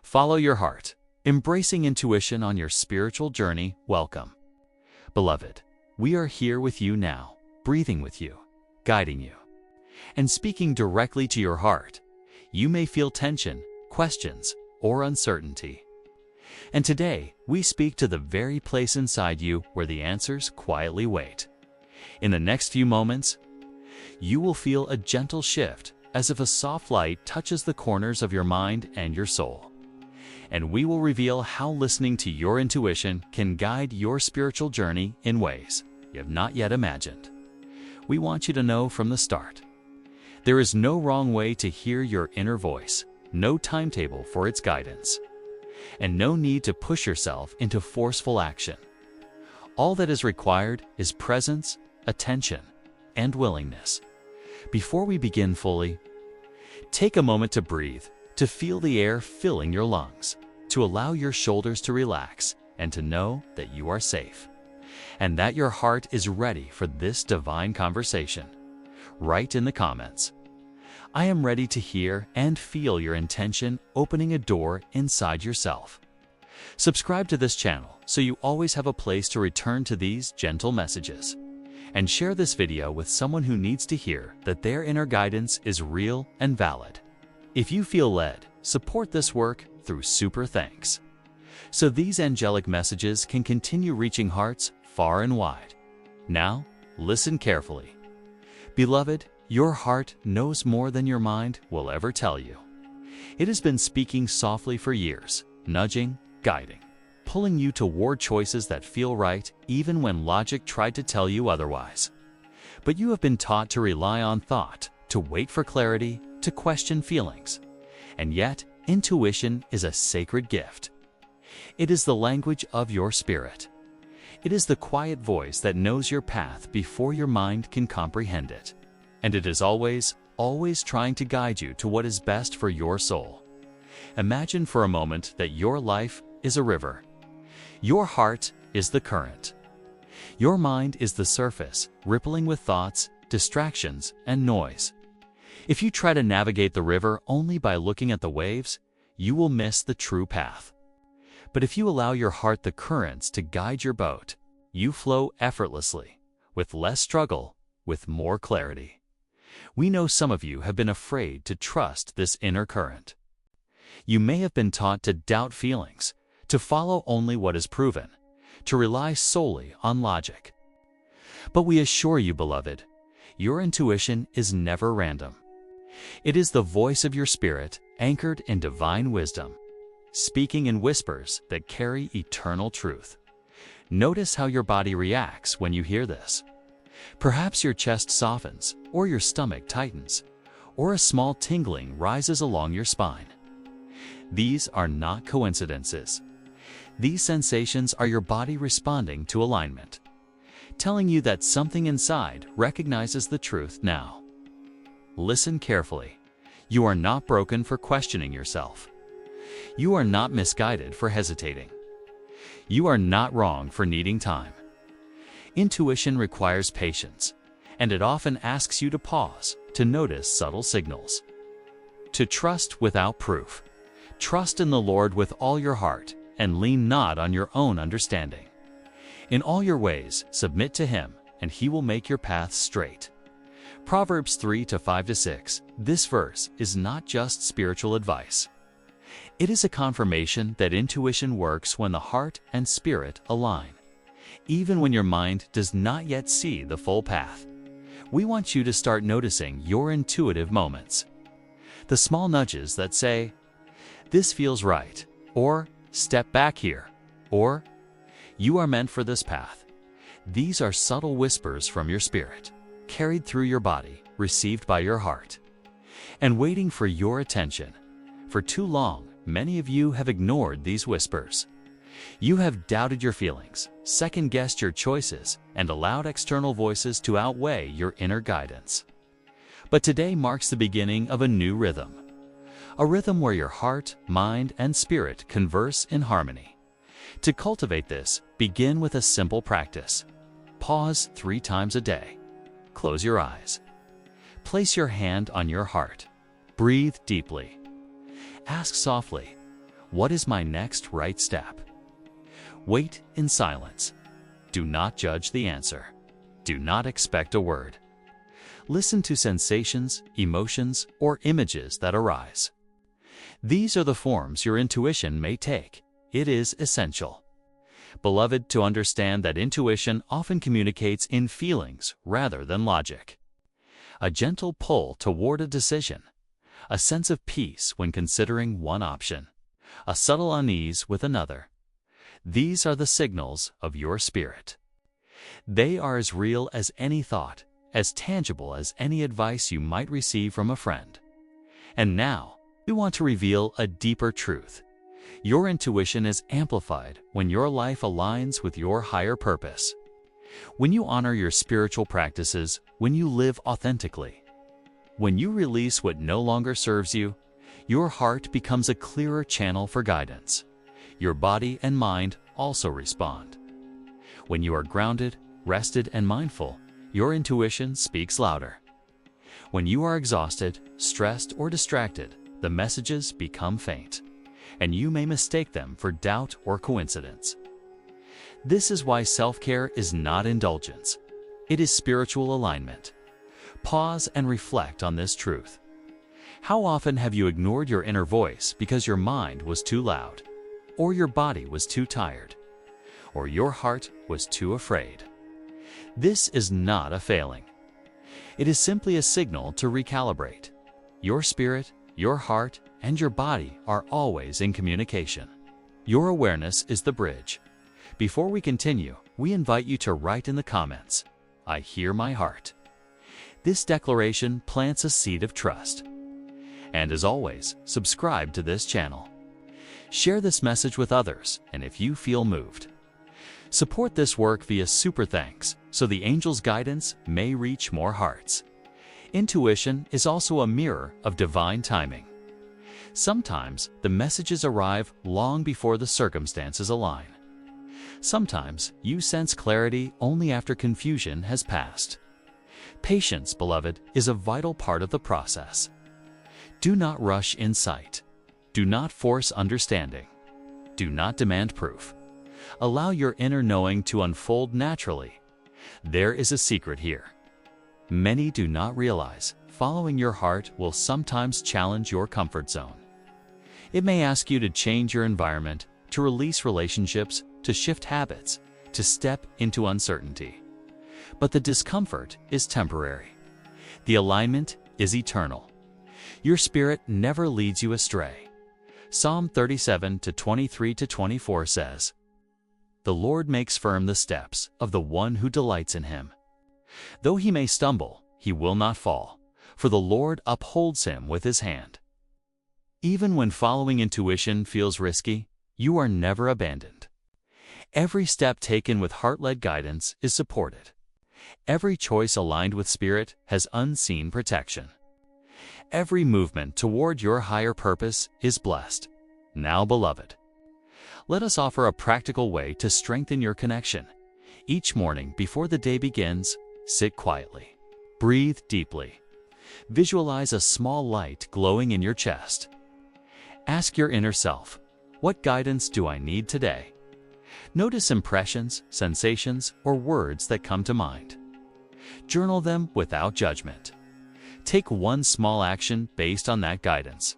Follow your heart, embracing intuition on your spiritual journey. Welcome. Beloved, we are here with you now, breathing with you, guiding you, and speaking directly to your heart. You may feel tension, questions, or uncertainty. And today, we speak to the very place inside you where the answers quietly wait. In the next few moments, you will feel a gentle shift, as if a soft light touches the corners of your mind and your soul. And we will reveal how listening to your intuition can guide your spiritual journey in ways you have not yet imagined. We want you to know from the start, there is no wrong way to hear your inner voice, no timetable for its guidance, and no need to push yourself into forceful action. All that is required is presence, attention, and willingness. Before we begin fully, take a moment to breathe, to feel the air filling your lungs, to allow your shoulders to relax, and to know that you are safe, and that your heart is ready for this divine conversation. Write in the comments, "I am ready to hear and feel your intention," opening a door inside yourself. Subscribe to this channel so you always have a place to return to these gentle messages. And share this video with someone who needs to hear that their inner guidance is real and valid. If you feel led, support this work through super thanks, so these angelic messages can continue reaching hearts far and wide. Now, listen carefully. Beloved, your heart knows more than your mind will ever tell you. It has been speaking softly for years, nudging, guiding, pulling you toward choices that feel right even when logic tried to tell you otherwise. But you have been taught to rely on thought, to wait for clarity, to question feelings. And yet, intuition is a sacred gift. It is the language of your spirit. It is the quiet voice that knows your path before your mind can comprehend it. And it is always trying to guide you to what is best for your soul. Imagine for a moment that your life is a river. Your heart is the current. Your mind is the surface, rippling with thoughts, distractions, and noise. If you try to navigate the river only by looking at the waves, you will miss the true path. But if you allow your heart the currents to guide your boat, you flow effortlessly, with less struggle, with more clarity. We know some of you have been afraid to trust this inner current. You may have been taught to doubt feelings, to follow only what is proven, to rely solely on logic. But we assure you, beloved, your intuition is never random. It is the voice of your spirit, anchored in divine wisdom, speaking in whispers that carry eternal truth. Notice how your body reacts when you hear this. Perhaps your chest softens, or your stomach tightens, or a small tingling rises along your spine. These are not coincidences. These sensations are your body responding to alignment, telling you that something inside recognizes the truth now. Listen carefully. You are not broken for questioning yourself. You are not misguided for hesitating. You are not wrong for needing time. Intuition requires patience, and it often asks you to pause, to notice subtle signals. To trust without proof. Trust in the Lord with all your heart, and lean not on your own understanding. In all your ways, submit to Him, and He will make your paths straight. Proverbs 3:5-6. This verse is not just spiritual advice. It is a confirmation that intuition works when the heart and spirit align, even when your mind does not yet see the full path. We want you to start noticing your intuitive moments. The small nudges that say, "This feels right," or "Step back here," or "You are meant for this path." These are subtle whispers from your spirit, carried through your body, received by your heart, and waiting for your attention. For too long, many of you have ignored these whispers. You have doubted your feelings, second-guessed your choices, and allowed external voices to outweigh your inner guidance. But today marks the beginning of a new rhythm. A rhythm where your heart, mind, and spirit converse in harmony. To cultivate this, begin with a simple practice. Pause 3 times a day. Close your eyes. Place your hand on your heart. Breathe deeply. Ask softly, What is my next right step? Wait in silence. Do not judge the answer. Do not expect a word. Listen to sensations, emotions, or images that arise. These are the forms your intuition may take. It is essential, beloved, to understand that intuition often communicates in feelings rather than logic. A gentle pull toward a decision, a sense of peace when considering one option, a subtle unease with another. These are the signals of your spirit. They are as real as any thought, as tangible as any advice you might receive from a friend. And now, we want to reveal a deeper truth. Your intuition is amplified when your life aligns with your higher purpose. When you honor your spiritual practices, when you live authentically, when you release what no longer serves you, your heart becomes a clearer channel for guidance. Your body and mind also respond. When you are grounded, rested, and mindful, your intuition speaks louder. When you are exhausted, stressed, or distracted, the messages become faint, and you may mistake them for doubt or coincidence. This is why self-care is not indulgence. It is spiritual alignment. Pause and reflect on this truth. How often have you ignored your inner voice because your mind was too loud, or your body was too tired, or your heart was too afraid? This is not a failing. It is simply a signal to recalibrate. Your spirit, your heart, and your body are always in communication. Your awareness is the bridge. Before we continue, we invite you to write in the comments, "I hear my heart." This declaration plants a seed of trust. And as always, subscribe to this channel. Share this message with others, and if you feel moved, support this work via Super Thanks so the angel's guidance may reach more hearts. Intuition is also a mirror of divine timing. Sometimes the messages arrive long before the circumstances align. Sometimes you sense clarity only after confusion has passed. Patience, beloved, is a vital part of the process. Do not rush insight. Do not force understanding. Do not demand proof. Allow your inner knowing to unfold naturally. There is a secret here. Many do not realize following your heart will sometimes challenge your comfort zone. It may ask you to change your environment, to release relationships, to shift habits, to step into uncertainty. But the discomfort is temporary. The alignment is eternal. Your spirit never leads you astray. Psalm 37:23-24 says, "The Lord makes firm the steps of the one who delights in him. Though he may stumble, he will not fall, for the Lord upholds him with his hand." Even when following intuition feels risky, you are never abandoned. Every step taken with heart-led guidance is supported. Every choice aligned with spirit has unseen protection. Every movement toward your higher purpose is blessed. Now, beloved, let us offer a practical way to strengthen your connection. Each morning before the day begins, sit quietly. Breathe deeply. Visualize a small light glowing in your chest. Ask your inner self, "What guidance do I need today?" Notice impressions, sensations, or words that come to mind. Journal them without judgment. Take one small action based on that guidance.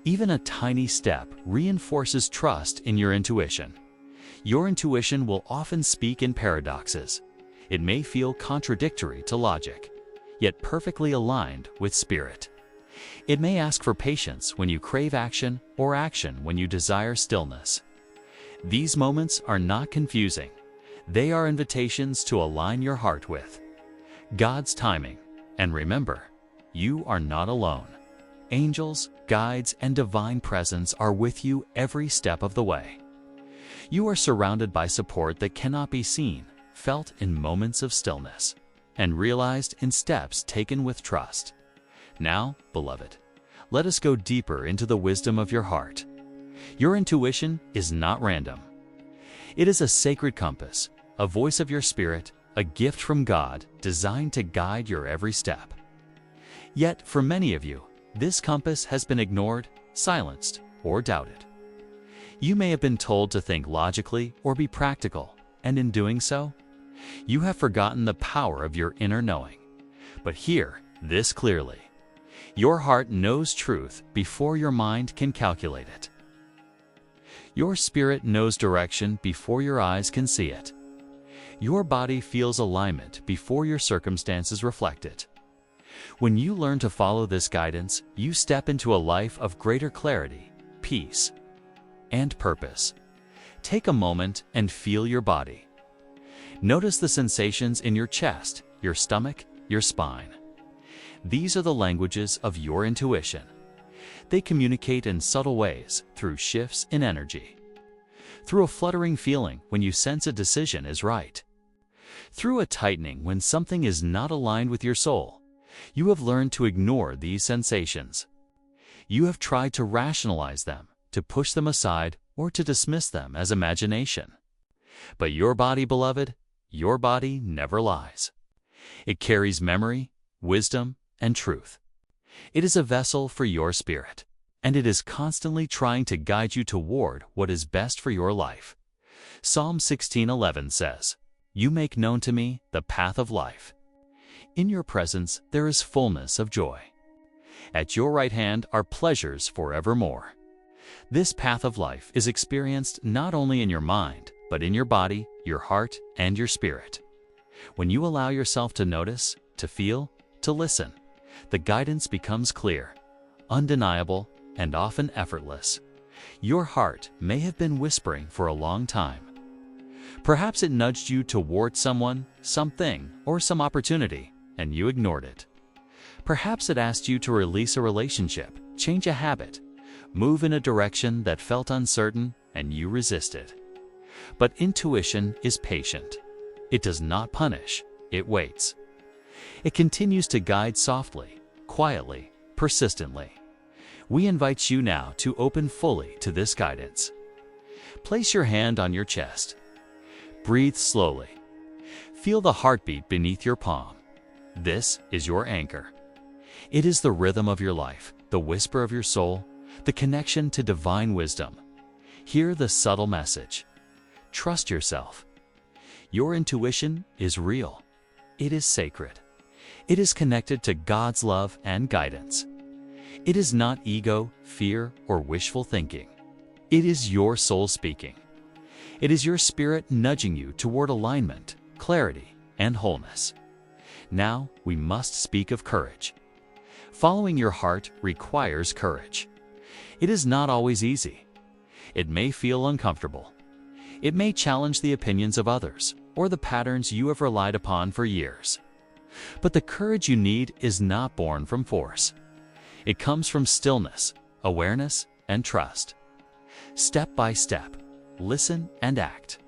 Even a tiny step reinforces trust in your intuition. Your intuition will often speak in paradoxes. It may feel contradictory to logic, yet perfectly aligned with spirit. It may ask for patience when you crave action, or action when you desire stillness. These moments are not confusing. They are invitations to align your heart with God's timing. And remember, you are not alone. Angels, guides, and divine presence are with you every step of the way. You are surrounded by support that cannot be seen, felt in moments of stillness, and realized in steps taken with trust. Now, beloved, let us go deeper into the wisdom of your heart. Your intuition is not random. It is a sacred compass, a voice of your spirit, a gift from God designed to guide your every step. Yet, for many of you, this compass has been ignored, silenced, or doubted. You may have been told to think logically or be practical, and in doing so, you have forgotten the power of your inner knowing. But hear this clearly. Your heart knows truth before your mind can calculate it. Your spirit knows direction before your eyes can see it. Your body feels alignment before your circumstances reflect it. When you learn to follow this guidance, you step into a life of greater clarity, peace, and purpose. Take a moment and feel your body. Notice the sensations in your chest, your stomach, your spine. These are the languages of your intuition. They communicate in subtle ways through shifts in energy. Through a fluttering feeling when you sense a decision is right. Through a tightening when something is not aligned with your soul. You have learned to ignore these sensations. You have tried to rationalize them, to push them aside, or to dismiss them as imagination. But your body, beloved, your body never lies. It carries memory, wisdom, and truth. It is a vessel for your spirit, and it is constantly trying to guide you toward what is best for your life. Psalm 16:11 says, "You make known to me the path of life. In your presence there is fullness of joy. At your right hand are pleasures forevermore." This path of life is experienced not only in your mind, but in your body, your heart, and your spirit. When you allow yourself to notice, to feel, to listen, the guidance becomes clear, undeniable, and often effortless. Your heart may have been whispering for a long time. Perhaps it nudged you toward someone, something, or some opportunity, and you ignored it. Perhaps it asked you to release a relationship, change a habit, move in a direction that felt uncertain, and you resisted. But intuition is patient. It does not punish, it waits. It continues to guide softly, quietly, persistently. We invite you now to open fully to this guidance. Place your hand on your chest. Breathe slowly. Feel the heartbeat beneath your palm. This is your anchor. It is the rhythm of your life, the whisper of your soul, the connection to divine wisdom. Hear the subtle message. Trust yourself. Your intuition is real. It is sacred. It is connected to God's love and guidance. It is not ego, fear, or wishful thinking. It is your soul speaking. It is your spirit nudging you toward alignment, clarity, and wholeness. Now we must speak of courage. Following your heart requires courage. It is not always easy. It may feel uncomfortable. It may challenge the opinions of others or the patterns you have relied upon for years. But the courage you need is not born from force. It comes from stillness, awareness, and trust. Step by step, listen and act.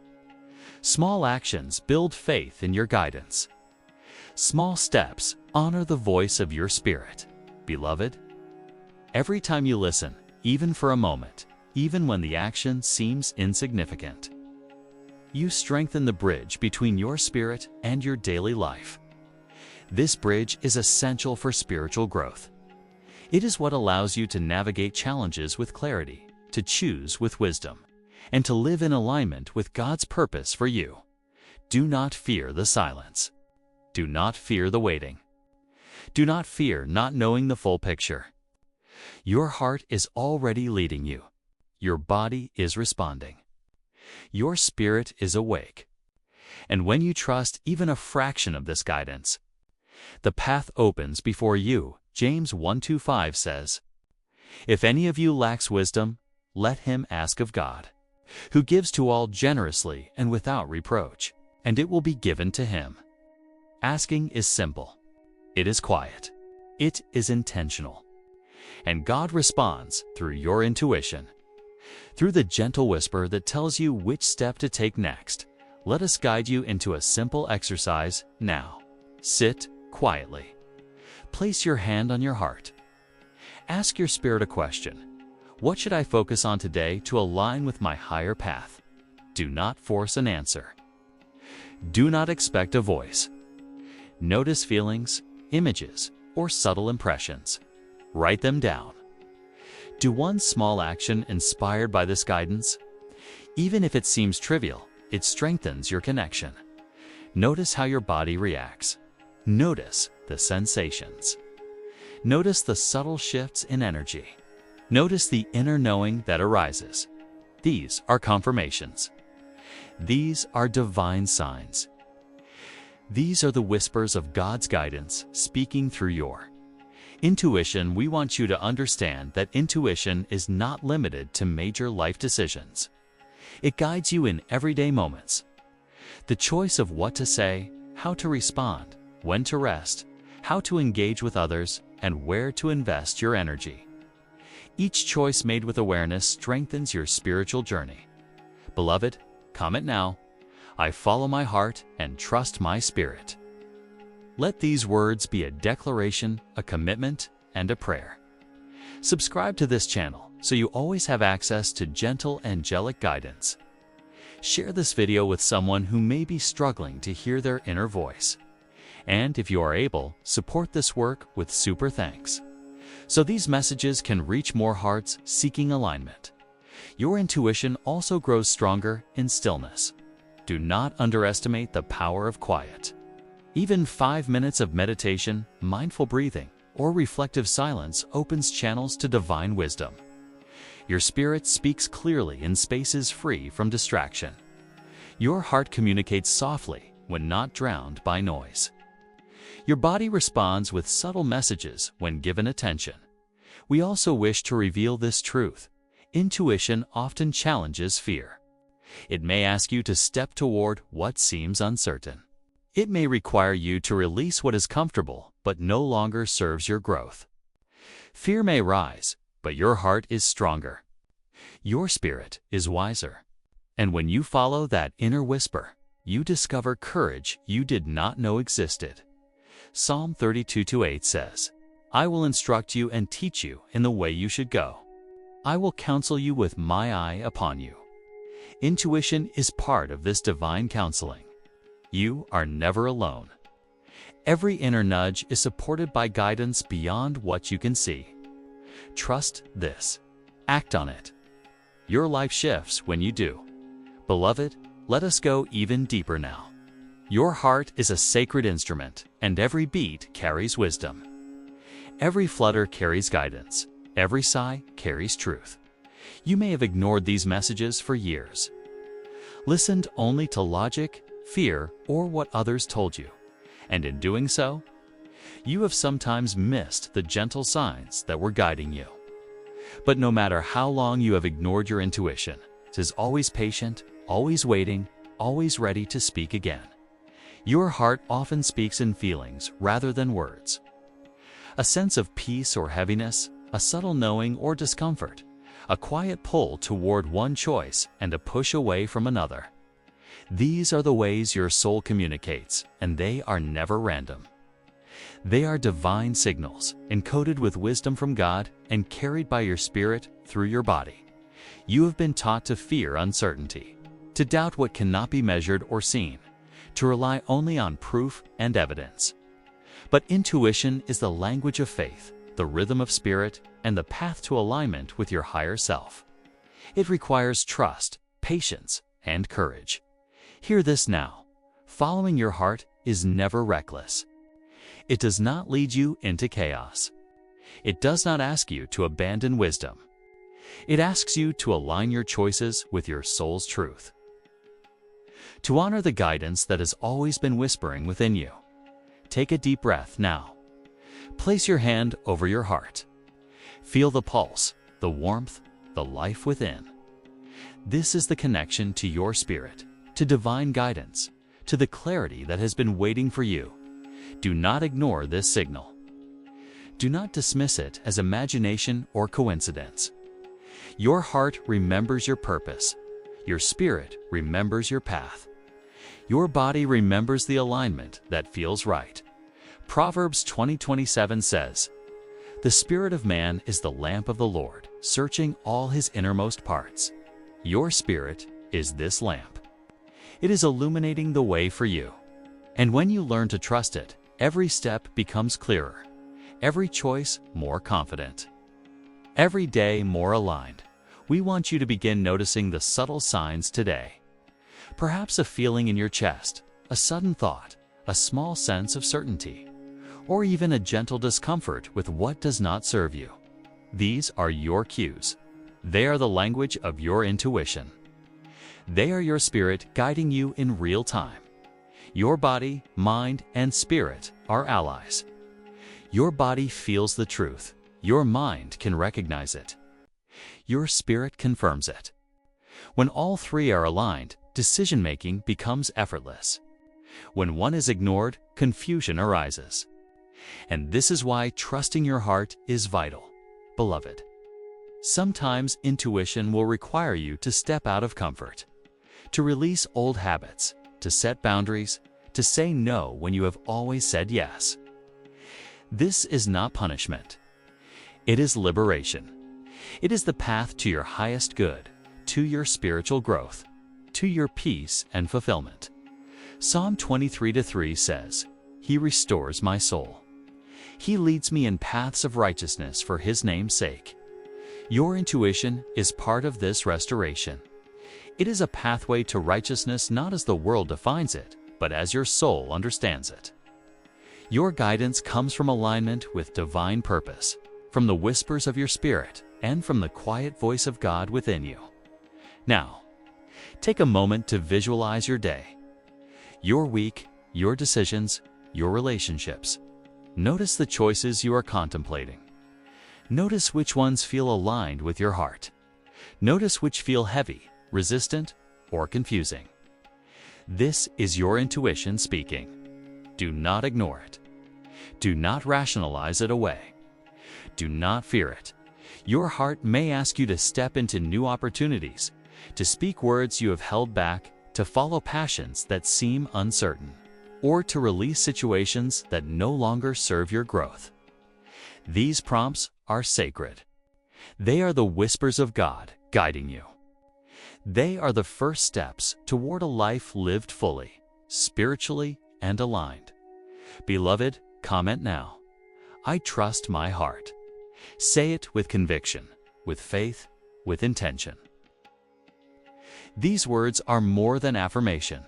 Small actions build faith in your guidance. Small steps honor the voice of your spirit. Beloved, every time you listen, even for a moment, even when the action seems insignificant, you strengthen the bridge between your spirit and your daily life. This bridge is essential for spiritual growth. It is what allows you to navigate challenges with clarity, to choose with wisdom, and to live in alignment with God's purpose for you. Do not fear the silence. Do not fear the waiting. Do not fear not knowing the full picture. Your heart is already leading you. Your body is responding. Your spirit is awake. And when you trust even a fraction of this guidance, the path opens before you. James 1:25 says, "If any of you lacks wisdom, let him ask of God, who gives to all generously and without reproach, and it will be given to him." Asking is simple. It is quiet. It is intentional. And God responds through your intuition. Through the gentle whisper that tells you which step to take next, let us guide you into a simple exercise now. Sit quietly. Place your hand on your heart. Ask your spirit a question. What should I focus on today to align with my higher path? Do not force an answer. Do not expect a voice. Notice feelings, images, or subtle impressions. Write them down. Do one small action inspired by this guidance. Even if it seems trivial, it strengthens your connection. Notice how your body reacts. Notice the sensations. Notice the subtle shifts in energy. Notice the inner knowing that arises. These are confirmations. These are divine signs. These are the whispers of God's guidance speaking through your intuition. We want you to understand that intuition is not limited to major life decisions. It guides you in everyday moments. The choice of what to say, how to respond, when to rest, how to engage with others, and where to invest your energy. Each choice made with awareness strengthens your spiritual journey. Beloved, comment now, "I follow my heart and trust my spirit." Let these words be a declaration, a commitment, and a prayer. Subscribe to this channel so you always have access to gentle angelic guidance. Share this video with someone who may be struggling to hear their inner voice. And if you are able, support this work with super thanks, so these messages can reach more hearts seeking alignment. Your intuition also grows stronger in stillness. Do not underestimate the power of quiet. Even 5 minutes of meditation, mindful breathing, or reflective silence opens channels to divine wisdom. Your spirit speaks clearly in spaces free from distraction. Your heart communicates softly when not drowned by noise. Your body responds with subtle messages when given attention. We also wish to reveal this truth. Intuition often challenges fear. It may ask you to step toward what seems uncertain. It may require you to release what is comfortable but no longer serves your growth. Fear may rise, but your heart is stronger. Your spirit is wiser. And when you follow that inner whisper, you discover courage you did not know existed. Psalm 32:8 says, "I will instruct you and teach you in the way you should go. I will counsel you with my eye upon you." Intuition is part of this divine counseling. You are never alone. Every inner nudge is supported by guidance beyond what you can see. Trust this. Act on it. Your life shifts when you do. Beloved, let us go even deeper now. Your heart is a sacred instrument, and every beat carries wisdom. Every flutter carries guidance. Every sigh carries truth. You may have ignored these messages for years. Listened only to logic, fear, or what others told you. And in doing so, you have sometimes missed the gentle signs that were guiding you. But no matter how long you have ignored your intuition, it is always patient, always waiting, always ready to speak again. Your heart often speaks in feelings rather than words. A sense of peace or heaviness, a subtle knowing or discomfort, a quiet pull toward one choice and a push away from another. These are the ways your soul communicates, and they are never random. They are divine signals, encoded with wisdom from God and carried by your spirit through your body. You have been taught to fear uncertainty, to doubt what cannot be measured or seen, to rely only on proof and evidence. But intuition is the language of faith, the rhythm of spirit, and the path to alignment with your higher self. It requires trust, patience, and courage. Hear this now. Following your heart is never reckless. It does not lead you into chaos. It does not ask you to abandon wisdom. It asks you to align your choices with your soul's truth. To honor the guidance that has always been whispering within you, take a deep breath now. Place your hand over your heart. Feel the pulse, the warmth, the life within. This is the connection to your spirit, to divine guidance, to the clarity that has been waiting for you. Do not ignore this signal. Do not dismiss it as imagination or coincidence. Your heart remembers your purpose. Your spirit remembers your path. Your body remembers the alignment that feels right. Proverbs 20:27 says, "The spirit of man is the lamp of the Lord, searching all his innermost parts." Your spirit is this lamp. It is illuminating the way for you. And when you learn to trust it, every step becomes clearer, every choice more confident. Every day more aligned. We want you to begin noticing the subtle signs today. Perhaps a feeling in your chest, a sudden thought, a small sense of certainty, or even a gentle discomfort with what does not serve you. These are your cues. They are the language of your intuition. They are your spirit guiding you in real time. Your body, mind, and spirit are allies. Your body feels the truth. Your mind can recognize it. Your spirit confirms it. When all three are aligned, decision-making becomes effortless. When one is ignored, confusion arises. And this is why trusting your heart is vital, beloved. Sometimes intuition will require you to step out of comfort, to release old habits, to set boundaries, to say no when you have always said yes. This is not punishment. It is liberation. It is the path to your highest good, to your spiritual growth, to your peace and fulfillment. Psalm 23:3 says, "He restores my soul. He leads me in paths of righteousness for His name's sake." Your intuition is part of this restoration. It is a pathway to righteousness not as the world defines it, but as your soul understands it. Your guidance comes from alignment with divine purpose, from the whispers of your spirit, and from the quiet voice of God within you. Now, take a moment to visualize your day, your week, your decisions, your relationships. Notice the choices you are contemplating. Notice which ones feel aligned with your heart. Notice which feel heavy, resistant, or confusing. This is your intuition speaking. Do not ignore it. Do not rationalize it away. Do not fear it. Your heart may ask you to step into new opportunities, to speak words you have held back, to follow passions that seem uncertain, or to release situations that no longer serve your growth. These prompts are sacred. They are the whispers of God guiding you. They are the first steps toward a life lived fully, spiritually, and aligned. Beloved, comment now. I trust my heart. Say it with conviction, with faith, with intention. These words are more than affirmation.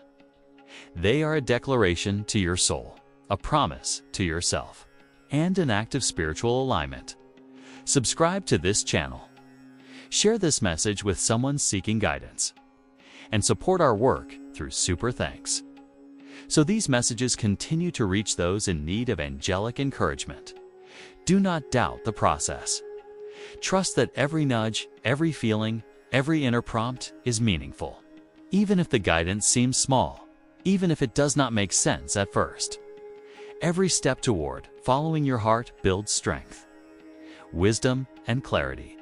They are a declaration to your soul, a promise to yourself, and an act of spiritual alignment. Subscribe to this channel. Share this message with someone seeking guidance, and support our work through Super Thanks, so these messages continue to reach those in need of angelic encouragement. Do not doubt the process. Trust that every nudge, every feeling, every inner prompt is meaningful, even if the guidance seems small, even if it does not make sense at first. Every step toward following your heart builds strength, wisdom, and clarity.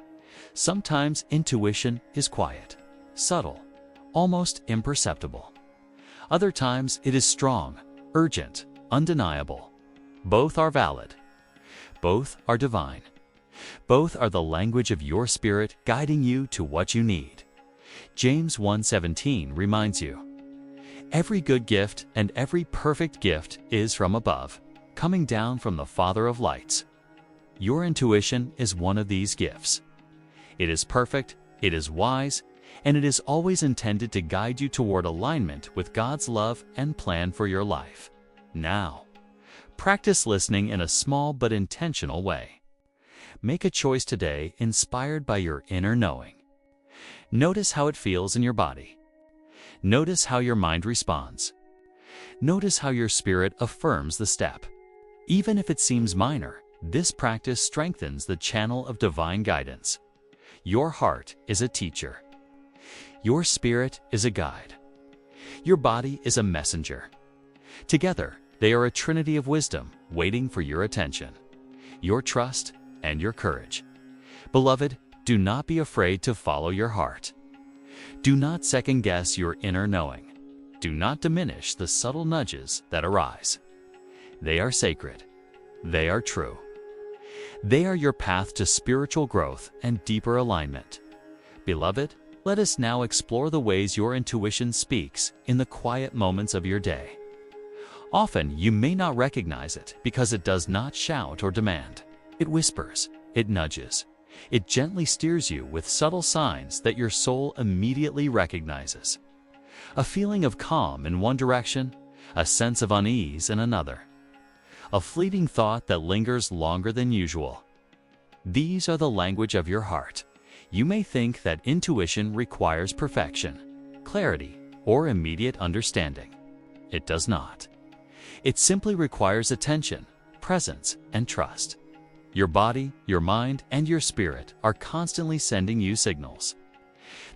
Sometimes intuition is quiet, subtle, almost imperceptible. Other times it is strong, urgent, undeniable. Both are valid. Both are divine. Both are the language of your spirit guiding you to what you need. James 1:17 reminds you, "Every good gift and every perfect gift is from above, coming down from the Father of lights." Your intuition is one of these gifts. It is perfect, it is wise, and it is always intended to guide you toward alignment with God's love and plan for your life. Now, practice listening in a small but intentional way. Make a choice today inspired by your inner knowing. Notice how it feels in your body. Notice how your mind responds. Notice how your spirit affirms the step. Even if it seems minor, this practice strengthens the channel of divine guidance. Your heart is a teacher. Your spirit is a guide. Your body is a messenger. Together, they are a trinity of wisdom waiting for your attention, your trust, and your courage. Beloved, do not be afraid to follow your heart. Do not second-guess your inner knowing. Do not diminish the subtle nudges that arise. They are sacred. They are true. They are your path to spiritual growth and deeper alignment. Beloved, let us now explore the ways your intuition speaks in the quiet moments of your day. Often, you may not recognize it because it does not shout or demand. It whispers, it nudges, It gently steers you with subtle signs that your soul immediately recognizes. A feeling of calm in one direction, a sense of unease in another. A fleeting thought that lingers longer than usual. These are the language of your heart. You may think that intuition requires perfection, clarity, or immediate understanding. It does not. It simply requires attention, presence, and trust. Your body, your mind, and your spirit are constantly sending you signals.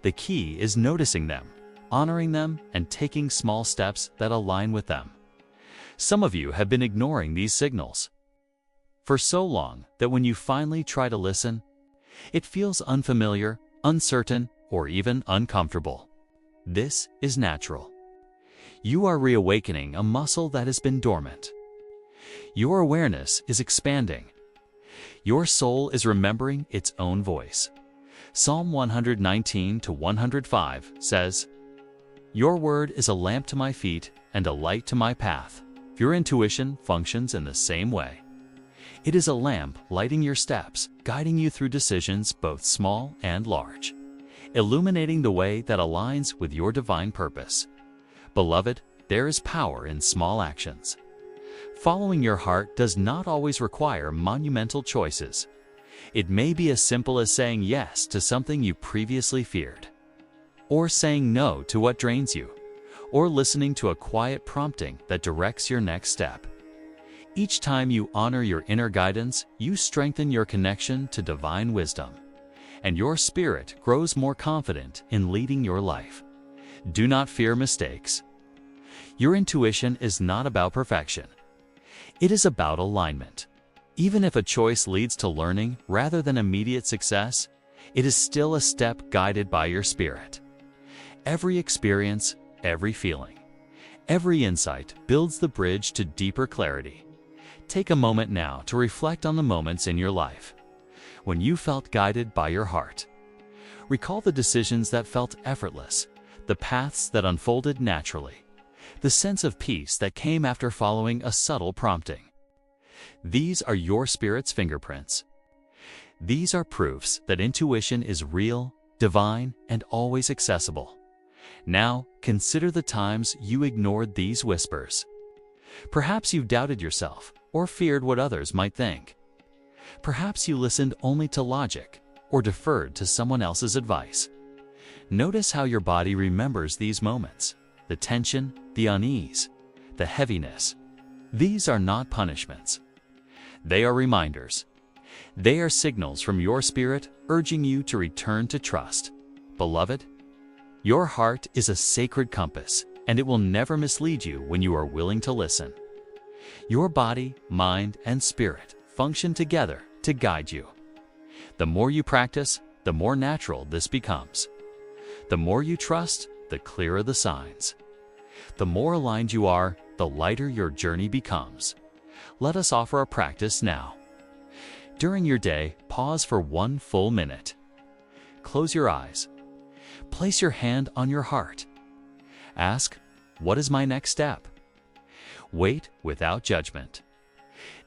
The key is noticing them, honoring them, and taking small steps that align with them. Some of you have been ignoring these signals for so long that when you finally try to listen, it feels unfamiliar, uncertain, or even uncomfortable. This is natural. You are reawakening a muscle that has been dormant. Your awareness is expanding. Your soul is remembering its own voice. Psalm 119-105 says, "Your word is a lamp to my feet and a light to my path." Your intuition functions in the same way. It is a lamp lighting your steps, guiding you through decisions both small and large, illuminating the way that aligns with your divine purpose. Beloved, there is power in small actions. Following your heart does not always require monumental choices. It may be as simple as saying yes to something you previously feared, or saying no to what drains you, or listening to a quiet prompting that directs your next step. Each time you honor your inner guidance, you strengthen your connection to divine wisdom, and your spirit grows more confident in leading your life. Do not fear mistakes. Your intuition is not about perfection. It is about alignment. Even if a choice leads to learning rather than immediate success, it is still a step guided by your spirit. Every experience, every feeling, every insight builds the bridge to deeper clarity. Take a moment now to reflect on the moments in your life when you felt guided by your heart. Recall the decisions that felt effortless, the paths that unfolded naturally, the sense of peace that came after following a subtle prompting. These are your spirit's fingerprints. These are proofs that intuition is real, divine, and always accessible. Now, consider the times you ignored these whispers. Perhaps you've doubted yourself or feared what others might think. Perhaps you listened only to logic or deferred to someone else's advice. Notice how your body remembers these moments, the tension, the unease, the heaviness. These are not punishments. They are reminders. They are signals from your spirit urging you to return to trust. Beloved, your heart is a sacred compass, and it will never mislead you when you are willing to listen. Your body, mind, and spirit function together to guide you. The more you practice, the more natural this becomes. The more you trust, the clearer the signs. The more aligned you are, the lighter your journey becomes. Let us offer a practice now. During your day, pause for 1 full minute. Close your eyes. Place your hand on your heart. Ask, "What is my next step?" Wait without judgment.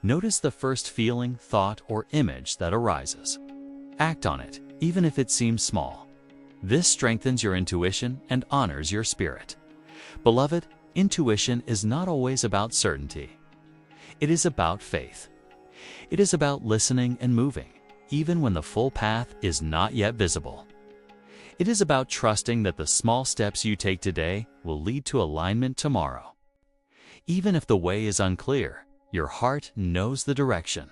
Notice the first feeling, thought, or image that arises. Act on it, even if it seems small. This strengthens your intuition and honors your spirit. Beloved, intuition is not always about certainty. It is about faith. It is about listening and moving, even when the full path is not yet visible. It is about trusting that the small steps you take today will lead to alignment tomorrow. Even if the way is unclear, your heart knows the direction.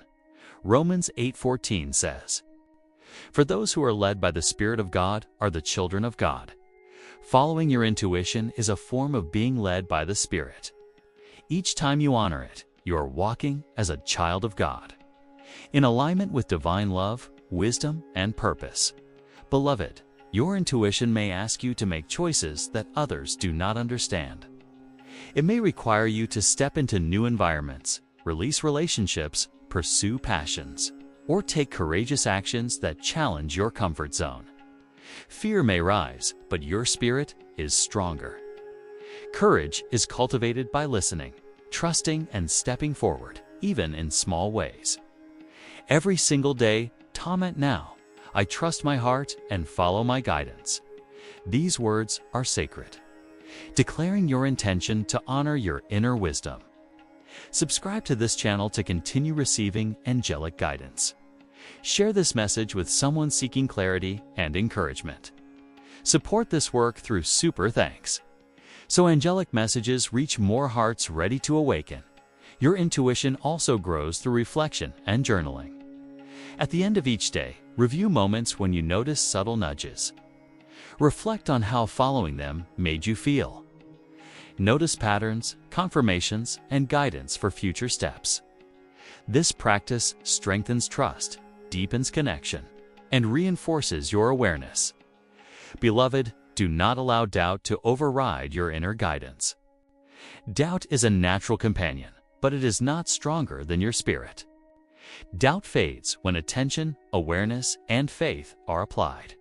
Romans 8:14 says, "For those who are led by the Spirit of God are the children of God." Following your intuition is a form of being led by the Spirit. Each time you honor it, you are walking as a child of God, in alignment with divine love, wisdom, and purpose. Beloved, your intuition may ask you to make choices that others do not understand. It may require you to step into new environments, release relationships, pursue passions, or take courageous actions that challenge your comfort zone. Fear may rise, but your spirit is stronger. Courage is cultivated by listening, trusting, and stepping forward, even in small ways. Every single day, Tomet now, I trust my heart and follow my guidance. These words are sacred, declaring your intention to honor your inner wisdom. Subscribe to this channel to continue receiving angelic guidance. Share this message with someone seeking clarity and encouragement. Support this work through super thanks, so angelic messages reach more hearts ready to awaken. Your intuition also grows through reflection and journaling. At the end of each day, review moments when you notice subtle nudges. Reflect on how following them made you feel. Notice patterns, confirmations, and guidance for future steps. This practice strengthens trust, deepens connection, and reinforces your awareness. Beloved, do not allow doubt to override your inner guidance. Doubt is a natural companion, but it is not stronger than your spirit. Doubt fades when attention, awareness, and faith are applied.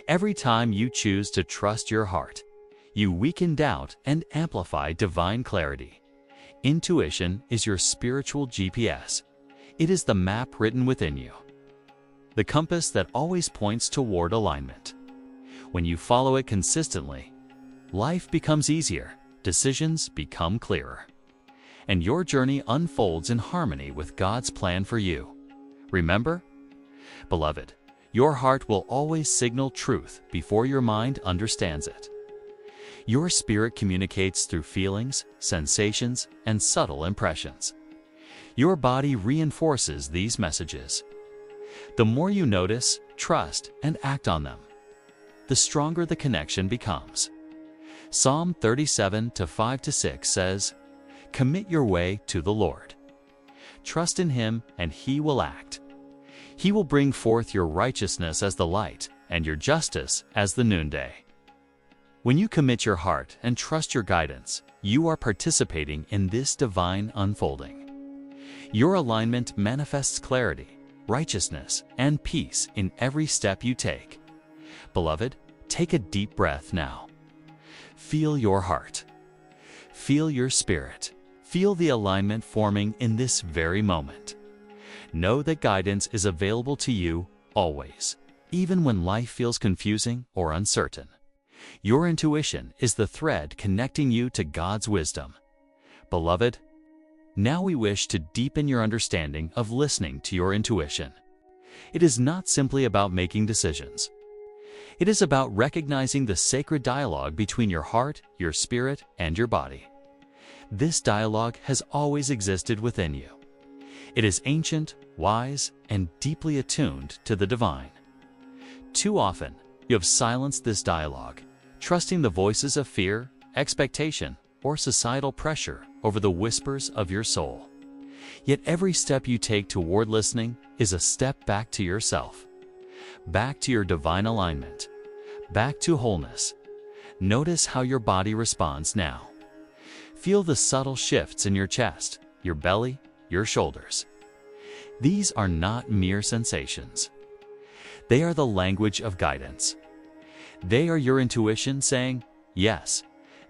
Every time you choose to trust your heart, you weaken doubt and amplify divine clarity. Intuition is your spiritual GPS. It is the map written within you, the compass that always points toward alignment. When you follow it consistently, life becomes easier, decisions become clearer, and your journey unfolds in harmony with God's plan for you. Remember, beloved, your heart will always signal truth before your mind understands it. Your spirit communicates through feelings, sensations, and subtle impressions. Your body reinforces these messages. The more you notice, trust, and act on them, the stronger the connection becomes. Psalm 37:5-6 says, "Commit your way to the Lord. Trust in Him, and He will act. He will bring forth your righteousness as the light, and your justice as the noonday." When you commit your heart and trust your guidance, you are participating in this divine unfolding. Your alignment manifests clarity, righteousness, and peace in every step you take. Beloved, take a deep breath now. Feel your heart. Feel your spirit. Feel the alignment forming in this very moment. Know that guidance is available to you always, even when life feels confusing or uncertain. Your intuition is the thread connecting you to God's wisdom. Beloved, now we wish to deepen your understanding of listening to your intuition. It is not simply about making decisions. It is about recognizing the sacred dialogue between your heart, your spirit, and your body. This dialogue has always existed within you. It is ancient, wise, and deeply attuned to the divine. Too often, you have silenced this dialogue, trusting the voices of fear, expectation, or societal pressure over the whispers of your soul. Yet every step you take toward listening is a step back to yourself, back to your divine alignment, back to wholeness. Notice how your body responds now. Feel the subtle shifts in your chest, your belly, your shoulders. These are not mere sensations. They are the language of guidance. They are your intuition saying, yes,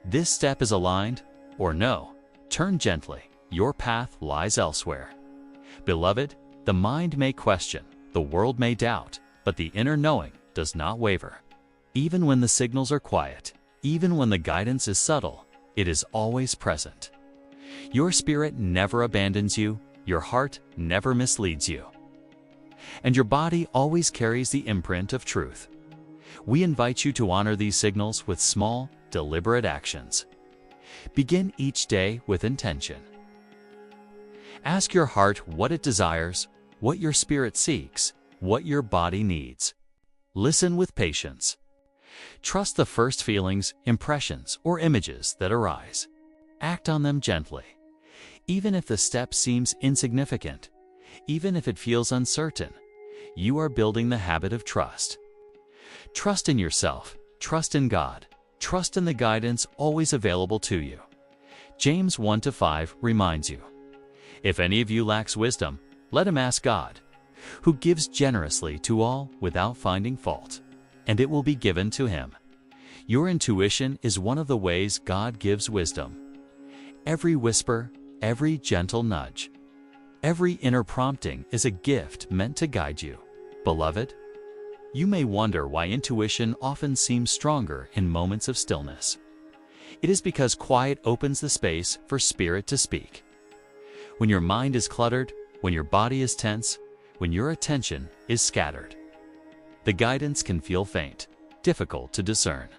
this step is aligned, or no, turn gently, your path lies elsewhere. Beloved, the mind may question, the world may doubt, but the inner knowing does not waver. Even when the signals are quiet, even when the guidance is subtle, it is always present. Your spirit never abandons you, your heart never misleads you, and your body always carries the imprint of truth. We invite you to honor these signals with small, deliberate actions. Begin each day with intention. Ask your heart what it desires, what your spirit seeks, what your body needs. Listen with patience. Trust the first feelings, impressions, or images that arise. Act on them gently. Even if the step seems insignificant, even if it feels uncertain, you are building the habit of trust. Trust in yourself, trust in God, trust in the guidance always available to you. James 1-5 reminds you, "If any of you lacks wisdom, let him ask God, who gives generously to all without finding fault, and it will be given to him." Your intuition is one of the ways God gives wisdom. Every whisper, every gentle nudge, every inner prompting is a gift meant to guide you. Beloved, You may wonder why intuition often seems stronger in moments of stillness. It is because quiet opens the space for spirit to speak. When your mind is cluttered, when your body is tense, when your attention is scattered, the guidance can feel faint, difficult to discern.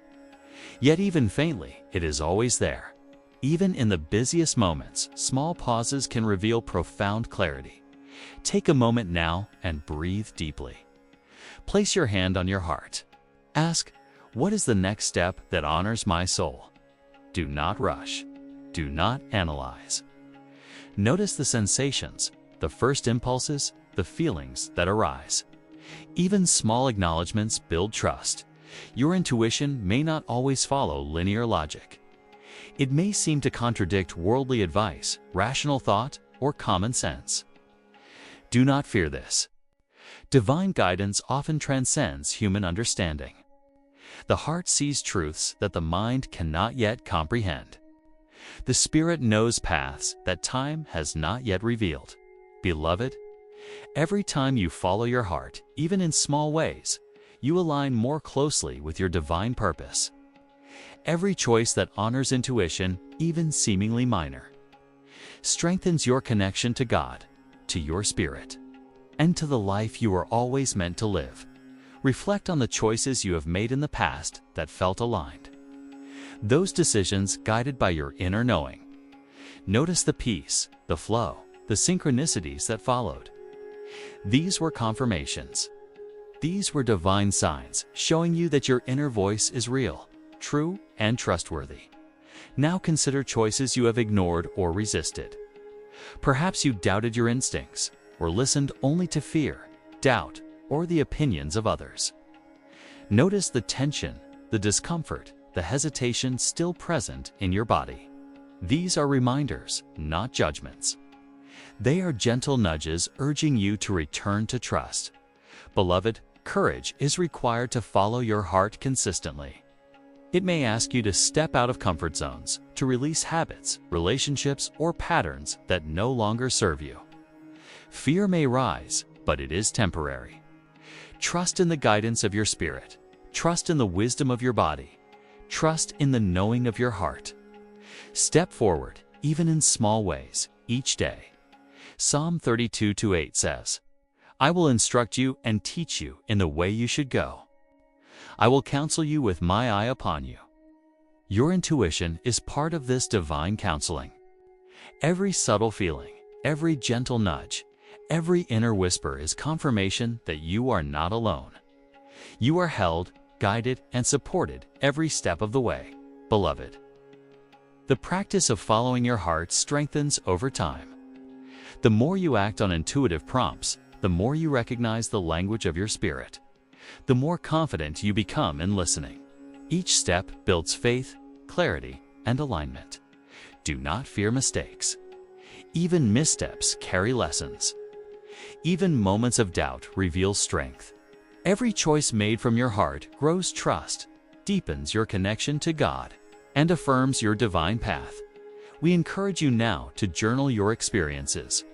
Yet even faintly, it is always there. Even in the busiest moments, small pauses can reveal profound clarity. Take a moment now and breathe deeply. Place your hand on your heart. Ask, what is the next step that honors my soul? Do not rush. Do not analyze. Notice the sensations, the first impulses, the feelings that arise. Even small acknowledgments build trust. Your intuition may not always follow linear logic. It may seem to contradict worldly advice, rational thought, or common sense. Do not fear this. Divine guidance often transcends human understanding. The heart sees truths that the mind cannot yet comprehend. The Spirit knows paths that time has not yet revealed. Beloved, every time you follow your heart, even in small ways, you align more closely with your divine purpose. Every choice that honors intuition, even seemingly minor, strengthens your connection to God, to your spirit, and to the life you are always meant to live. Reflect on the choices you have made in the past that felt aligned. Those decisions guided by your inner knowing. Notice the peace, the flow, the synchronicities that followed. These were confirmations. These were divine signs showing you that your inner voice is real, true, and trustworthy. Now consider choices you have ignored or resisted. Perhaps you doubted your instincts, or listened only to fear, doubt, or the opinions of others. Notice the tension, the discomfort, the hesitation still present in your body. These are reminders, not judgments. They are gentle nudges urging you to return to trust. Beloved, courage is required to follow your heart consistently. It may ask you to step out of comfort zones, to release habits, relationships, or patterns that no longer serve you. Fear may rise, but it is temporary. Trust in the guidance of your spirit. Trust in the wisdom of your body. Trust in the knowing of your heart. Step forward, even in small ways, each day. Psalm 32:8 says, I will instruct you and teach you in the way you should go. I will counsel you with my eye upon you. Your intuition is part of this divine counseling. Every subtle feeling, every gentle nudge, every inner whisper is confirmation that you are not alone. You are held, guided, and supported every step of the way, beloved. The practice of following your heart strengthens over time. The more you act on intuitive prompts, the more you recognize the language of your spirit, the more confident you become in listening. Each step builds faith, clarity, and alignment. Do not fear mistakes. Even missteps carry lessons. Even moments of doubt reveal strength. Every choice made from your heart grows trust, deepens your connection to God, and affirms your divine path. We encourage you now to journal your experiences.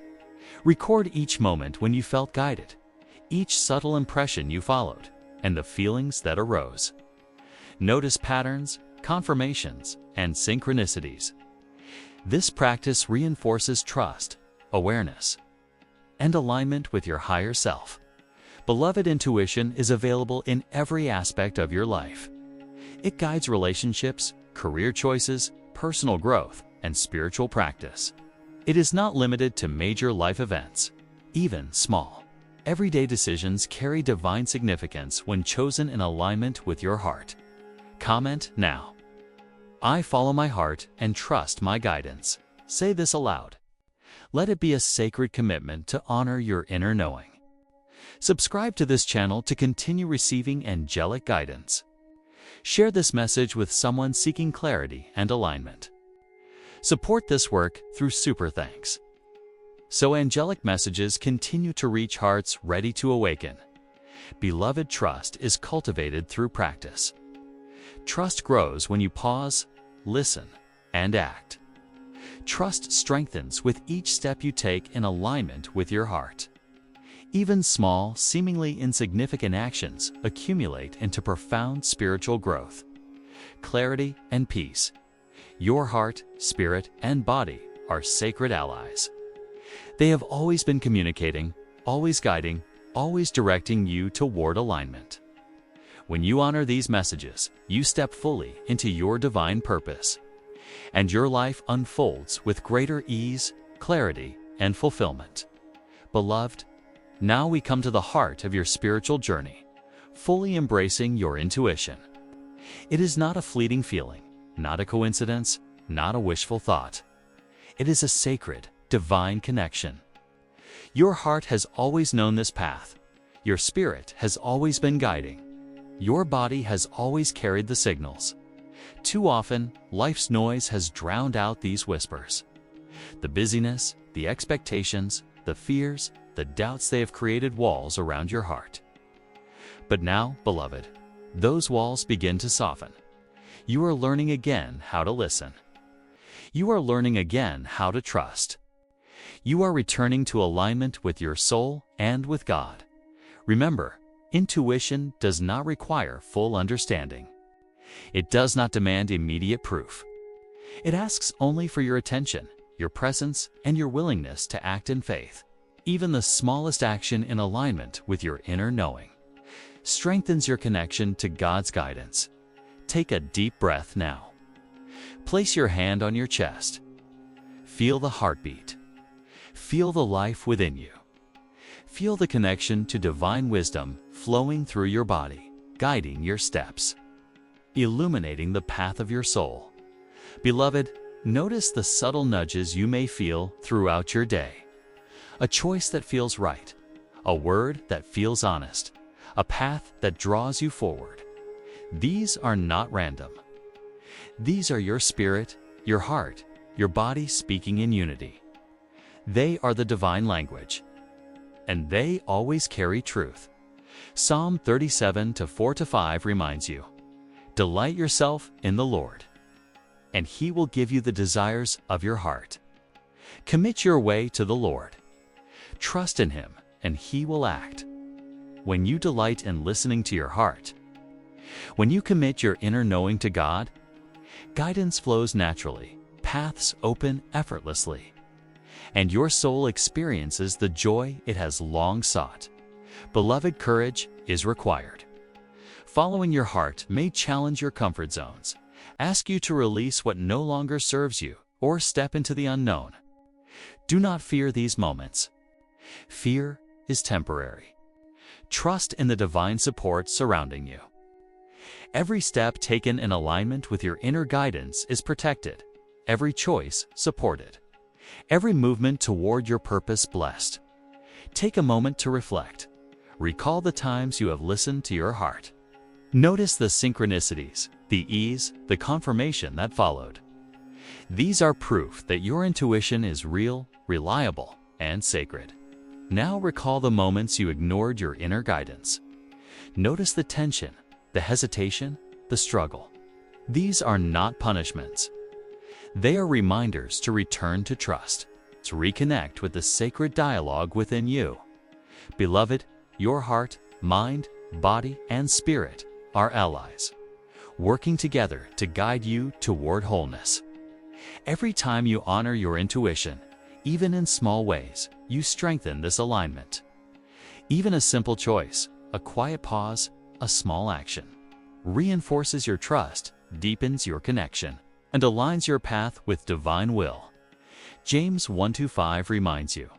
Record each moment when you felt guided, each subtle impression you followed, and the feelings that arose. Notice patterns, confirmations, and synchronicities. This practice reinforces trust, awareness, and alignment with your higher self. Beloved, intuition is available in every aspect of your life. It guides relationships, career choices, personal growth, and spiritual practice. It is not limited to major life events, even small. Everyday decisions carry divine significance when chosen in alignment with your heart. Comment now. I follow my heart and trust my guidance. Say this aloud. Let it be a sacred commitment to honor your inner knowing. Subscribe to this channel to continue receiving angelic guidance. Share this message with someone seeking clarity and alignment. Support this work through Super Thanks, so angelic messages continue to reach hearts ready to awaken. Beloved, trust is cultivated through practice. Trust grows when you pause, listen, and act. Trust strengthens with each step you take in alignment with your heart. Even small, seemingly insignificant actions accumulate into profound spiritual growth. Clarity and peace. Your heart, spirit, and body are sacred allies. They have always been communicating, always guiding, always directing you toward alignment. When you honor these messages, you step fully into your divine purpose, and your life unfolds with greater ease, clarity, and fulfillment. Beloved, now we come to the heart of your spiritual journey, fully embracing your intuition. It is not a fleeting feeling, not a coincidence, not a wishful thought. It is a sacred, divine connection. Your heart has always known this path. Your spirit has always been guiding. Your body has always carried the signals. Too often, life's noise has drowned out these whispers. The busyness, the expectations, the fears, the doubts, they have created walls around your heart. But now, beloved, those walls begin to soften. You are learning again how to listen. You are learning again how to trust. You are returning to alignment with your soul and with God. Remember, intuition does not require full understanding. It does not demand immediate proof. It asks only for your attention, your presence, and your willingness to act in faith. Even the smallest action in alignment with your inner knowing strengthens your connection to God's guidance. Take a deep breath now. Place your hand on your chest. Feel the heartbeat. Feel the life within you. Feel the connection to divine wisdom flowing through your body, guiding your steps, illuminating the path of your soul. Beloved, notice the subtle nudges you may feel throughout your day. A choice that feels right, a word that feels honest, a path that draws you forward. These are not random. These are your spirit, your heart, your body speaking in unity. They are the divine language, and they always carry truth. Psalm 37:4-5 reminds you, "Delight yourself in the Lord, and He will give you the desires of your heart." Commit your way to the Lord. Trust in Him, and He will act. When you delight in listening to your heart, when you commit your inner knowing to God, guidance flows naturally, paths open effortlessly, and your soul experiences the joy it has long sought. Beloved, courage is required. Following your heart may challenge your comfort zones, ask you to release what no longer serves you, or step into the unknown. Do not fear these moments. Fear is temporary. Trust in the divine support surrounding you. Every step taken in alignment with your inner guidance is protected, every choice supported, every movement toward your purpose blessed. Take a moment to reflect. Recall the times you have listened to your heart. Notice the synchronicities, the ease, the confirmation that followed. These are proof that your intuition is real, reliable, and sacred. Now recall the moments you ignored your inner guidance. Notice the tension, the hesitation, the struggle. These are not punishments. They are reminders to return to trust, to reconnect with the sacred dialogue within you. Beloved, your heart, mind, body, and spirit are allies, working together to guide you toward wholeness. Every time you honor your intuition, even in small ways, you strengthen this alignment. Even a simple choice, a quiet pause, a small action, reinforces your trust, deepens your connection, and aligns your path with divine will. James 1:5 reminds you,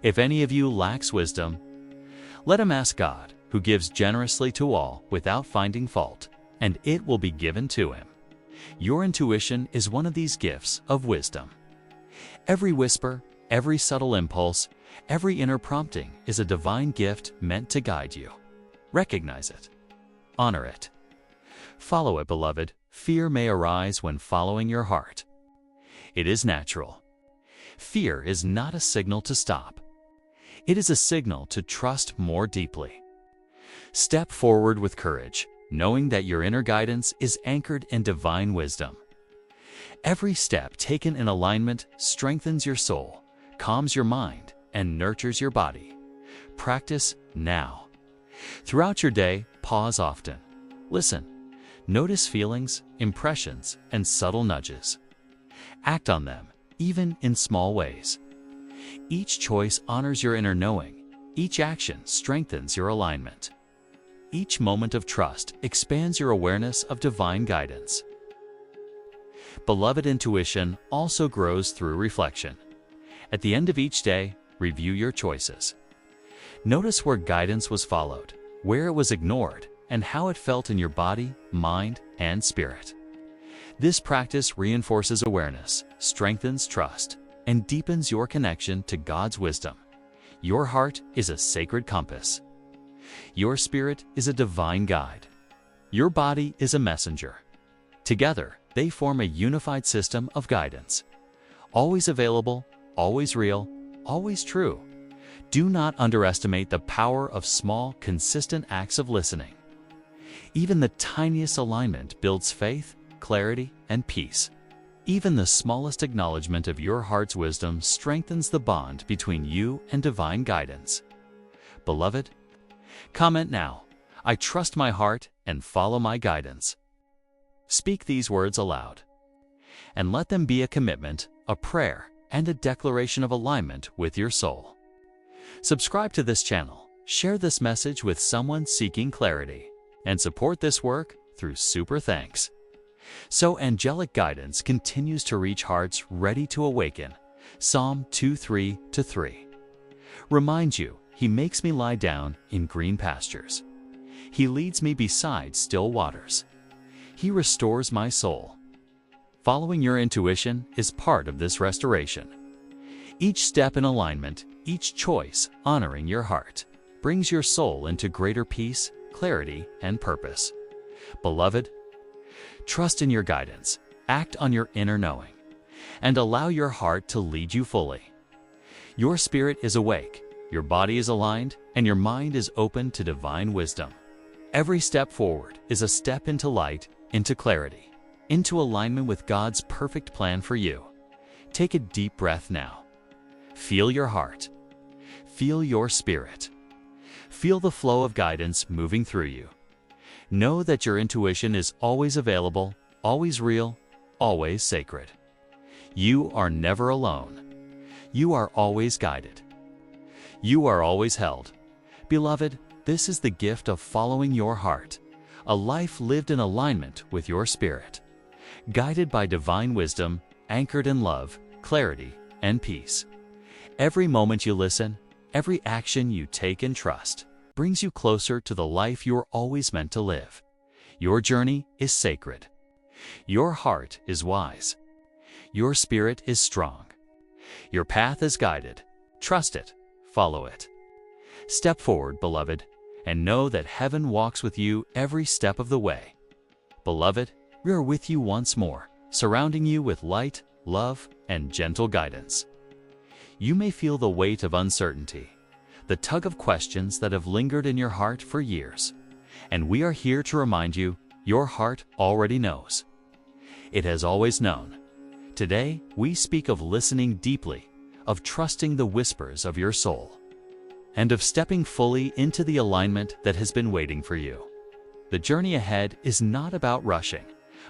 "If any of you lacks wisdom, let him ask God, who gives generously to all without finding fault, and it will be given to him." Your intuition is one of these gifts of wisdom. Every whisper, every subtle impulse, every inner prompting is a divine gift meant to guide you. Recognize it. Honor it. Follow it, beloved. Fear may arise when following your heart. It is natural. Fear is not a signal to stop. It is a signal to trust more deeply. Step forward with courage, knowing that your inner guidance is anchored in divine wisdom. Every step taken in alignment strengthens your soul, calms your mind, and nurtures your body, Practice now. Throughout your day, pause often. Listen. Notice feelings, impressions, and subtle nudges. Act on them, even in small ways. Each choice honors your inner knowing. Each action strengthens your alignment. Each moment of trust expands your awareness of divine guidance. Beloved, intuition also grows through reflection. At the end of each day, review your choices. Notice where guidance was followed, where it was ignored, and how it felt in your body, mind, and spirit. This practice reinforces awareness, strengthens trust, and deepens your connection to God's wisdom. Your heart is a sacred compass. Your spirit is a divine guide. Your body is a messenger. Together, they form a unified system of guidance. Always available, always real, always true. Do not underestimate the power of small, consistent acts of listening. Even the tiniest alignment builds faith, clarity, and peace. Even the smallest acknowledgement of your heart's wisdom strengthens the bond between you and divine guidance. Beloved, comment now, "I trust my heart and follow my guidance." Speak these words aloud, and let them be a commitment, a prayer, and a declaration of alignment with your soul. Subscribe to this channel, share this message with someone seeking clarity, and support this work through super thanks. So angelic guidance continues to reach hearts ready to awaken. Psalm 2:3-3 reminds you, "He makes me lie down in green pastures. He leads me beside still waters. He restores my soul." Following your intuition is part of this restoration. Each step in alignment, each choice honoring your heart, brings your soul into greater peace, clarity, and purpose. Beloved, trust in your guidance, act on your inner knowing, and allow your heart to lead you fully. Your spirit is awake, your body is aligned, and your mind is open to divine wisdom. Every step forward is a step into light, into clarity, into alignment with God's perfect plan for you. Take a deep breath now. Feel your heart. Feel your spirit. Feel the flow of guidance moving through you. Know that your intuition is always available, always real, always sacred. You are never alone. You are always guided. You are always held. Beloved, this is the gift of following your heart, a life lived in alignment with your spirit, guided by divine wisdom, anchored in love, clarity, and peace. Every moment you listen, every action you take in trust, brings you closer to the life you're always meant to live. Your journey is sacred. Your heart is wise. Your spirit is strong. Your path is guided. Trust it. Follow it. Step forward, beloved, and know that heaven walks with you every step of the way. Beloved, we are with you once more, surrounding you with light, love, and gentle guidance. You may feel the weight of uncertainty, the tug of questions that have lingered in your heart for years. And we are here to remind you, your heart already knows. It has always known. Today, we speak of listening deeply, of trusting the whispers of your soul, and of stepping fully into the alignment that has been waiting for you. The journey ahead is not about rushing,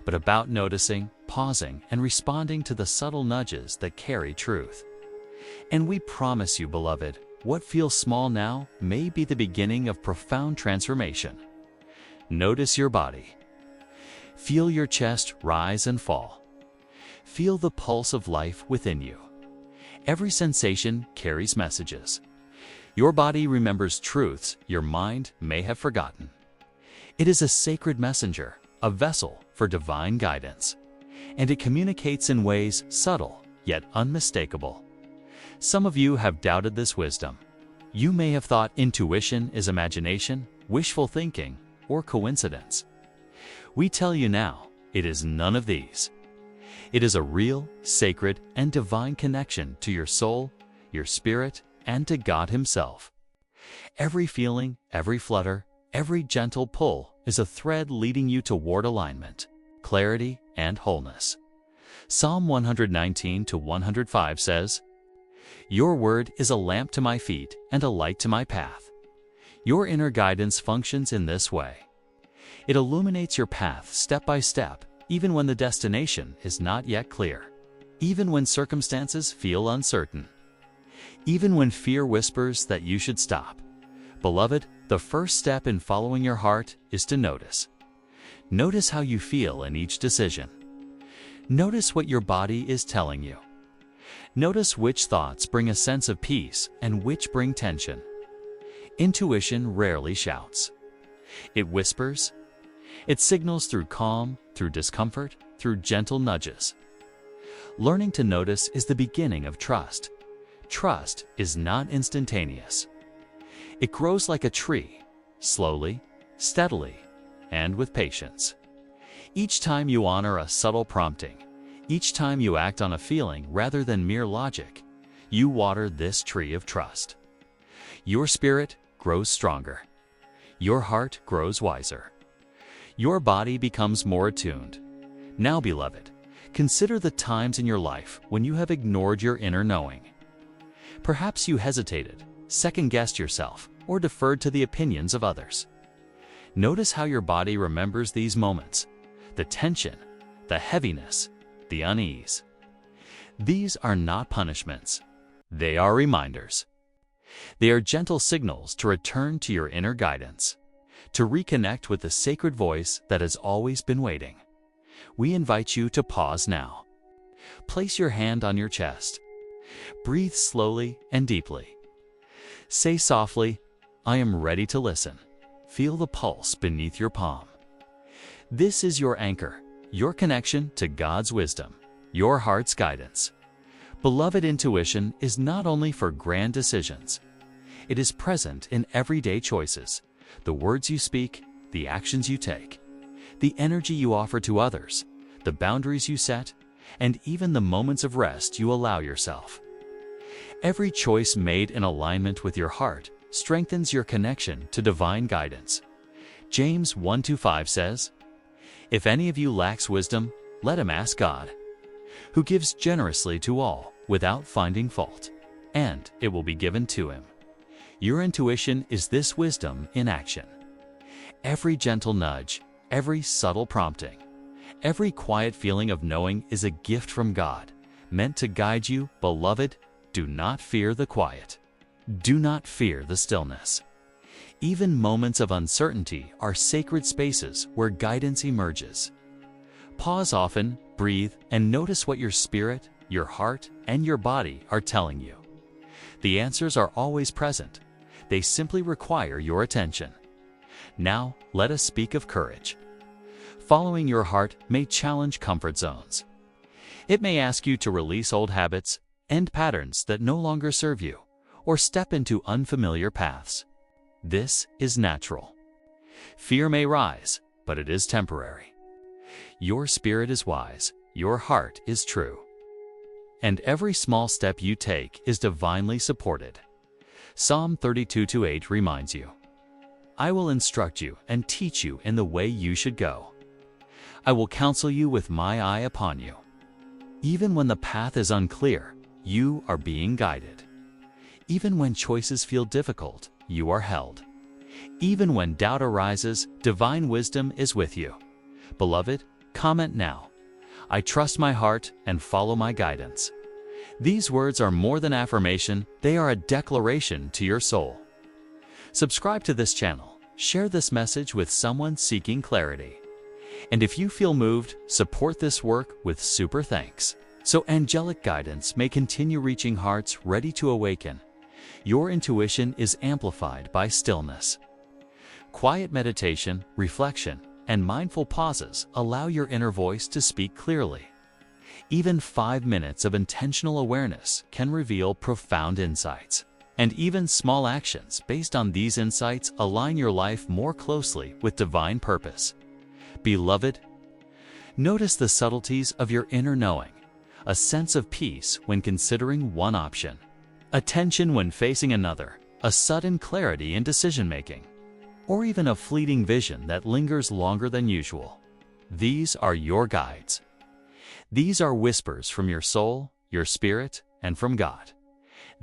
but about noticing, pausing, and responding to the subtle nudges that carry truth. And we promise you, beloved, what feels small now may be the beginning of profound transformation. Notice your body. Feel your chest rise and fall. Feel the pulse of life within you. Every sensation carries messages. Your body remembers truths your mind may have forgotten. It is a sacred messenger, a vessel for divine guidance, and it communicates in ways subtle yet unmistakable. Some of you have doubted this wisdom. You may have thought intuition is imagination, wishful thinking, or coincidence. We tell you now, it is none of these. It is a real, sacred, and divine connection to your soul, your spirit, and to God Himself. Every feeling, every flutter, every gentle pull is a thread leading you toward alignment, clarity, and wholeness. Psalm 119-105 says, Your word is a lamp to my feet and a light to my path. Your inner guidance functions in this way. It illuminates your path step by step, even when the destination is not yet clear, even when circumstances feel uncertain, even when fear whispers that you should stop. Beloved, the first step in following your heart is to notice. Notice how you feel in each decision. Notice what your body is telling you. Notice which thoughts bring a sense of peace and which bring tension. Intuition rarely shouts. It whispers. It signals through calm, through discomfort, through gentle nudges. Learning to notice is the beginning of trust. Trust is not instantaneous. It grows like a tree, slowly, steadily, and with patience. Each time you honor a subtle prompting, each time you act on a feeling rather than mere logic, you water this tree of trust. Your spirit grows stronger. Your heart grows wiser. Your body becomes more attuned. Now, beloved, consider the times in your life when you have ignored your inner knowing. Perhaps you hesitated, second-guessed yourself, or deferred to the opinions of others. Notice how your body remembers these moments, the tension, the heaviness, the unease. These are not punishments. They are reminders. They are gentle signals to return to your inner guidance, to reconnect with the sacred voice that has always been waiting. We invite you to pause now. Place your hand on your chest. Breathe slowly and deeply. Say softly, "I am ready to listen." Feel the pulse beneath your palm. This is your anchor, your connection to God's wisdom, your heart's guidance. Beloved, intuition is not only for grand decisions. It is present in everyday choices, the words you speak, the actions you take, the energy you offer to others, the boundaries you set, and even the moments of rest you allow yourself. Every choice made in alignment with your heart strengthens your connection to divine guidance. James 1:5 says, "If any of you lacks wisdom, let him ask God, who gives generously to all without finding fault, and it will be given to him." Your intuition is this wisdom in action. Every gentle nudge, every subtle prompting, every quiet feeling of knowing is a gift from God, meant to guide you. Beloved, do not fear the quiet. Do not fear the stillness. Even moments of uncertainty are sacred spaces where guidance emerges. Pause often, breathe, and notice what your spirit, your heart, and your body are telling you. The answers are always present. They simply require your attention. Now, let us speak of courage. Following your heart may challenge comfort zones. It may ask you to release old habits, end patterns that no longer serve you, or step into unfamiliar paths. This is natural. Fear may rise, but it is temporary. Your spirit is wise, your heart is true. And every small step you take is divinely supported. Psalm 32:8 reminds you, "I will instruct you and teach you in the way you should go. I will counsel you with my eye upon you." Even when the path is unclear, you are being guided. Even when choices feel difficult, you are held. Even when doubt arises, divine wisdom is with you. Beloved, comment now, "I trust my heart and follow my guidance." These words are more than affirmation, they are a declaration to your soul. Subscribe to this channel, share this message with someone seeking clarity. And if you feel moved, support this work with super thanks, so angelic guidance may continue reaching hearts ready to awaken. Your intuition is amplified by stillness. Quiet meditation, reflection, and mindful pauses allow your inner voice to speak clearly. Even 5 minutes of intentional awareness can reveal profound insights. And even small actions based on these insights align your life more closely with divine purpose. Beloved, notice the subtleties of your inner knowing, a sense of peace when considering one option, a tension when facing another, a sudden clarity in decision-making, or even a fleeting vision that lingers longer than usual. These are your guides. These are whispers from your soul, your spirit, and from God.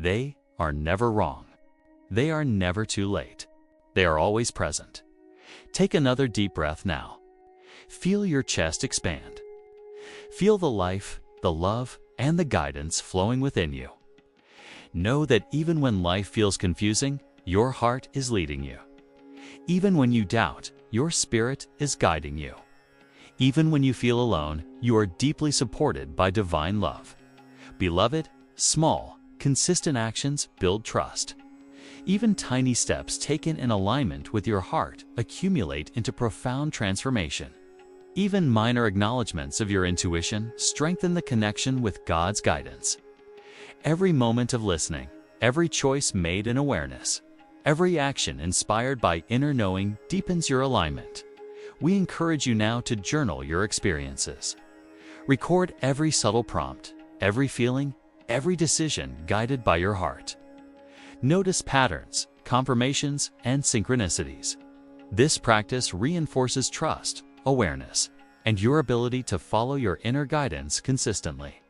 They are never wrong. They are never too late. They are always present. Take another deep breath now. Feel your chest expand. Feel the life, the love, and the guidance flowing within you. Know that even when life feels confusing, your heart is leading you. Even when you doubt, your spirit is guiding you. Even when you feel alone, you are deeply supported by divine love. Beloved, small, consistent actions build trust. Even tiny steps taken in alignment with your heart accumulate into profound transformation. Even minor acknowledgments of your intuition strengthen the connection with God's guidance. Every moment of listening, every choice made in awareness, every action inspired by inner knowing deepens your alignment. We encourage you now to journal your experiences. Record every subtle prompt, every feeling, every decision guided by your heart. Notice patterns, confirmations, and synchronicities. This practice reinforces trust, awareness, and your ability to follow your inner guidance consistently.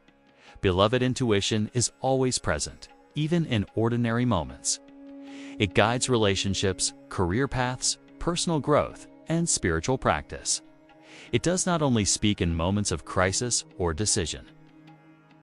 Beloved, intuition is always present, even in ordinary moments. It guides relationships, career paths, personal growth, and spiritual practice. It does not only speak in moments of crisis or decision.